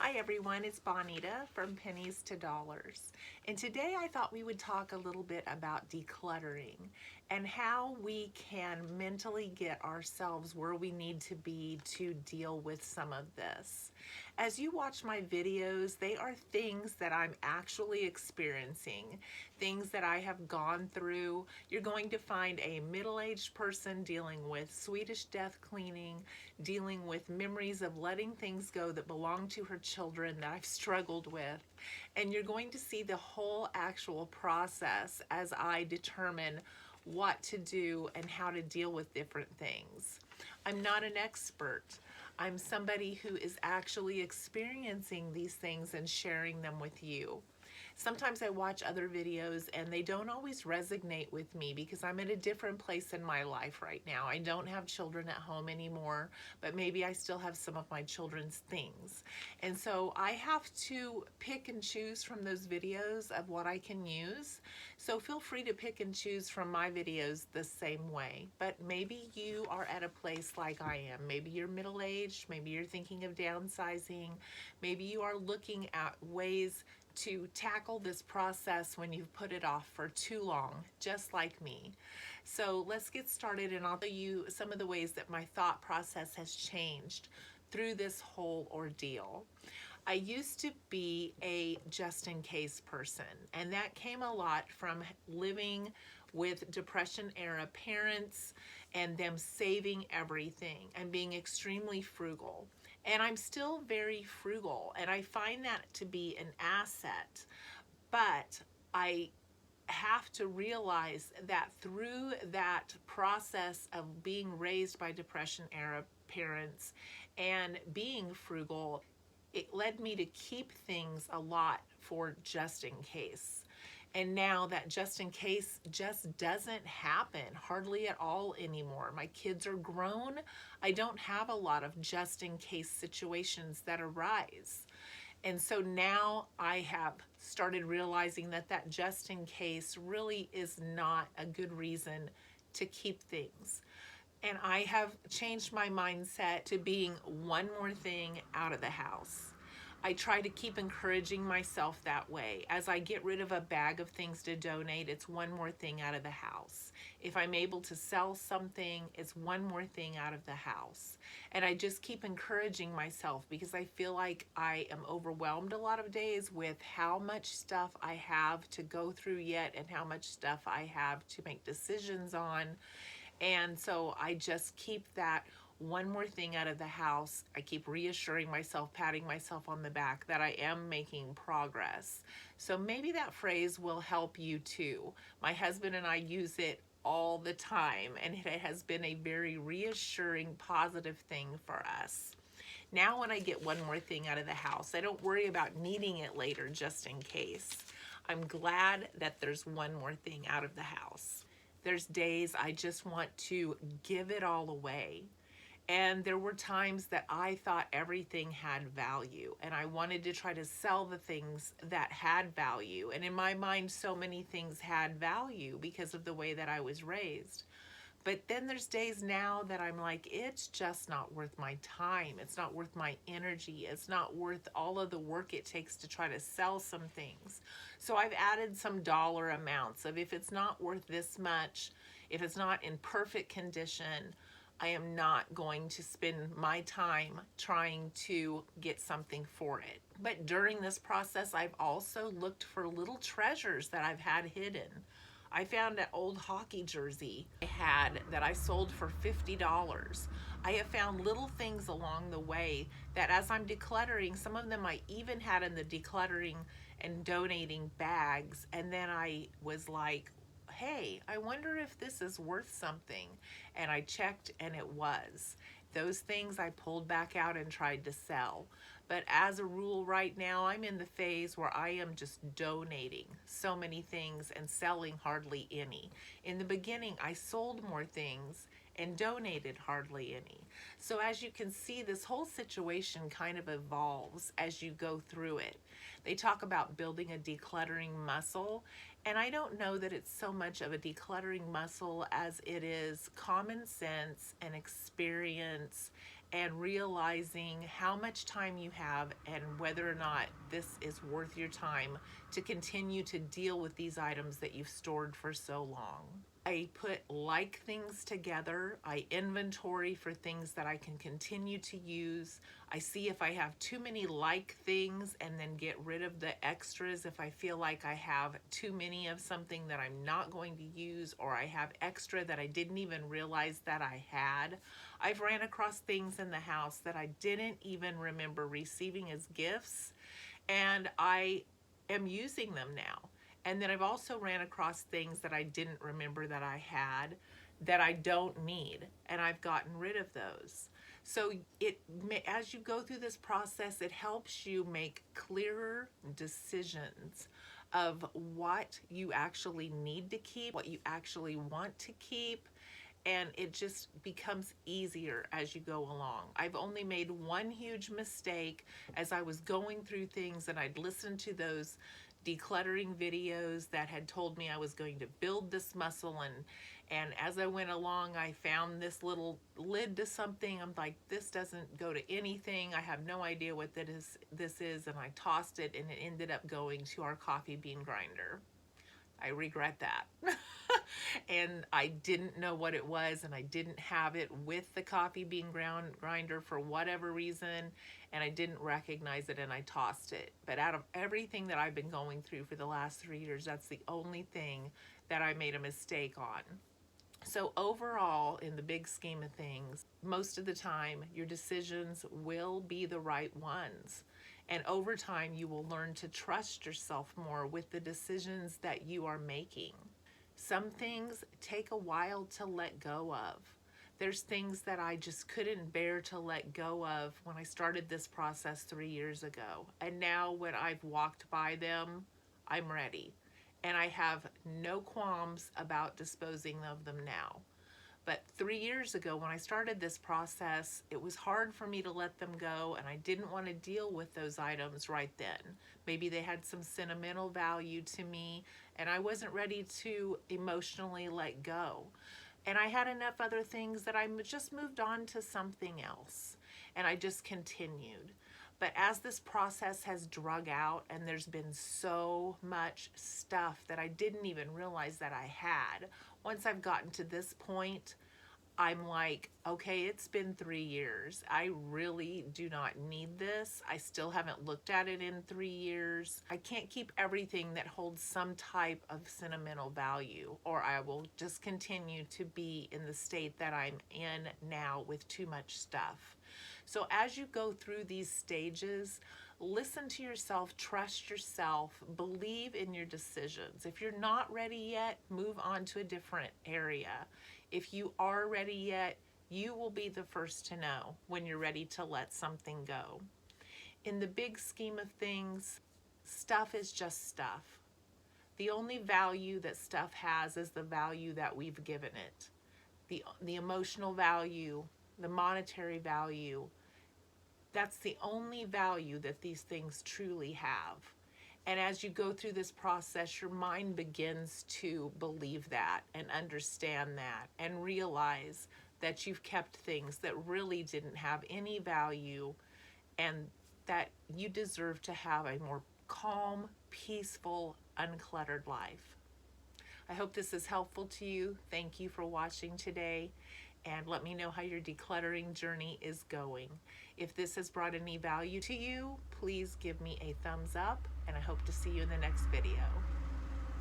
Hi everyone, it's Bonita from Pennies to Dollars. And today I thought we would talk a little bit about decluttering and how we can mentally get ourselves where we need to be to deal with some of this. As you watch my videos, they are things that I'm actually experiencing, things that I have gone through. You're going to find a middle-aged person dealing with Swedish death cleaning, dealing with memories of letting things go that belong to her children that I've struggled with. And you're going to see the whole actual process as I determine what to do and how to deal with different things. I'm not an expert. I'm somebody who is actually experiencing these things and sharing them with you. Sometimes I watch other videos and they don't always resonate with me because I'm in a different place in my life right now. I don't have children at home anymore, but maybe I still have some of my children's things. And so I have to pick and choose from those videos of what I can use. So feel free to pick and choose from my videos the same way. But maybe you are at a place like I am. Maybe you're middle-aged, maybe you're thinking of downsizing, maybe you are looking at ways to tackle this process when you've put it off for too long, just like me. So let's get started and I'll tell you some of the ways that my thought process has changed through this whole ordeal. I used to be a just-in-case person, and that came a lot from living with Depression-era parents and them saving everything and being extremely frugal. And I'm still very frugal, and I find that to be an asset, but I have to realize that through that process of being raised by Depression-era parents and being frugal, it led me to keep things a lot for just in case. And now that just in case just doesn't happen hardly at all anymore. My kids are grown. I don't have a lot of just in case situations that arise. And so now I have started realizing that that just in case really is not a good reason to keep things. And I have changed my mindset to being one more thing out of the house. I try to keep encouraging myself that way. As I get rid of a bag of things to donate, it's one more thing out of the house. If I'm able to sell something, it's one more thing out of the house. And I just keep encouraging myself because I feel like I am overwhelmed a lot of days with how much stuff I have to go through yet and how much stuff I have to make decisions on. And so I just keep that one more thing out of the house. I keep reassuring myself, patting myself on the back that I am making progress. So maybe that phrase will help you too. My husband and I use it all the time, and it has been a very reassuring, positive thing for us. Now when I get one more thing out of the house, I don't worry about needing it later just in case. I'm glad that there's one more thing out of the house. There's days I just want to give it all away. And there were times that I thought everything had value and I wanted to try to sell the things that had value. And in my mind, so many things had value because of the way that I was raised. But then there's days now that I'm like, it's just not worth my time. It's not worth my energy. It's not worth all of the work it takes to try to sell some things. So I've added some dollar amounts of if it's not worth this much, if it's not in perfect condition, I am not going to spend my time trying to get something for it. But during this process, I've also looked for little treasures that I've had hidden. I found an old hockey jersey I had that I sold for $50. I have found little things along the way that as I'm decluttering, some of them I even had in the decluttering and donating bags, and then I was like, hey, I wonder if this is worth something. And I checked and it was. Those things I pulled back out and tried to sell. But as a rule right now, I'm in the phase where I am just donating so many things and selling hardly any. In the beginning, I sold more things and donated hardly any. So as you can see, this whole situation kind of evolves as you go through it. They talk about building a decluttering muscle, and I don't know that it's so much of a decluttering muscle as it is common sense and experience and realizing how much time you have and whether or not this is worth your time to continue to deal with these items that you've stored for so long. I put like things together. I inventory for things that I can continue to use. I see if I have too many like things and then get rid of the extras if I feel like I have too many of something that I'm not going to use, or I have extra that I didn't even realize that I had. I've ran across things in the house that I didn't even remember receiving as gifts, and I am using them now. And then I've also ran across things that I didn't remember that I had that I don't need, and I've gotten rid of those. So as you go through this process, it helps you make clearer decisions of what you actually need to keep, what you actually want to keep, and it just becomes easier as you go along. I've only made one huge mistake as I was going through things, and I'd listened to those decluttering videos that had told me I was going to build this muscle, and as I went along, I found this little lid to something. I'm like, this doesn't go to anything. I have no idea what this is, and I tossed it, and it ended up going to our coffee bean grinder. I regret that. And I didn't know what it was, and I didn't have it with the coffee bean grinder for whatever reason, and I didn't recognize it, and I tossed it. But out of everything that I've been going through for the last 3 years, that's the only thing that I made a mistake on. So overall, in the big scheme of things, most of the time your decisions will be the right ones. And over time, you will learn to trust yourself more with the decisions that you are making. Some things take a while to let go of. There's things that I just couldn't bear to let go of when I started this process 3 years ago. And now when I've walked by them, I'm ready. And I have no qualms about disposing of them now. But 3 years ago, when I started this process, it was hard for me to let them go, and I didn't want to deal with those items right then. Maybe they had some sentimental value to me, and I wasn't ready to emotionally let go. And I had enough other things that I just moved on to something else, and I just continued. But as this process has drug out, and there's been so much stuff that I didn't even realize that I had, once I've gotten to this point, I'm like, okay, it's been 3 years. I really do not need this. I still haven't looked at it in 3 years. I can't keep everything that holds some type of sentimental value, or I will just continue to be in the state that I'm in now with too much stuff. So as you go through these stages, listen to yourself, trust yourself, believe in your decisions. If you're not ready yet, move on to a different area. If you are ready yet, you will be the first to know when you're ready to let something go. In the big scheme of things, stuff is just stuff. The only value that stuff has is the value that we've given it. The emotional value, the monetary value, that's the only value that these things truly have. And as you go through this process, your mind begins to believe that and understand that and realize that you've kept things that really didn't have any value, and that you deserve to have a more calm, peaceful, uncluttered life. I hope this is helpful to you. Thank you for watching today, and let me know how your decluttering journey is going. If this has brought any value to you, please give me a thumbs up, and I hope to see you in the next video.